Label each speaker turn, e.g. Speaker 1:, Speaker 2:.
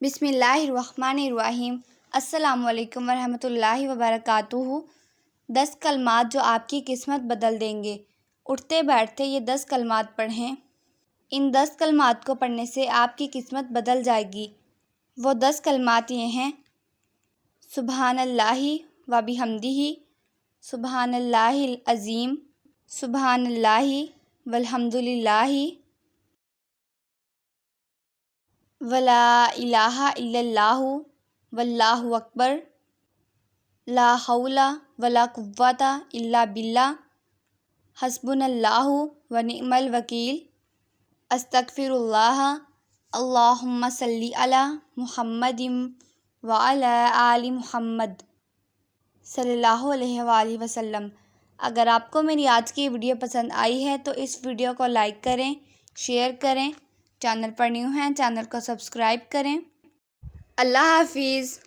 Speaker 1: بسم اللہ الرحمن الرحیم۔ السلام علیکم ورحمۃ اللہ وبرکاتہ۔ 10 کلمات جو آپ کی قسمت بدل دیں گے۔ اٹھتے بیٹھتے یہ 10 کلمات پڑھیں۔ ان 10 کلمات کو پڑھنے سے آپ کی قسمت بدل جائے گی۔ وہ 10 کلمات یہ ہیں: سبحان اللہ و بحمدہ، سبحان اللہ العظیم، سبحان اللہ والحمد للہ، ولا الہ الا اللہ واللہ اکبر، لا حول ولا قوۃ الا باللہ، حسبنا اللہ ونعم الوکیل، استغفر اللہ، اللہم صلی علی محمد وعلی آل محمد صلی اللہ علیہ وآلہ وسلم۔ اگر آپ کو میری آج کی ویڈیو پسند آئی ہے تو اس ویڈیو کو لائک کریں، شیئر کریں، چینل پر نیو ہیں چینل کو سبسکرائب کریں۔ اللہ حافظ۔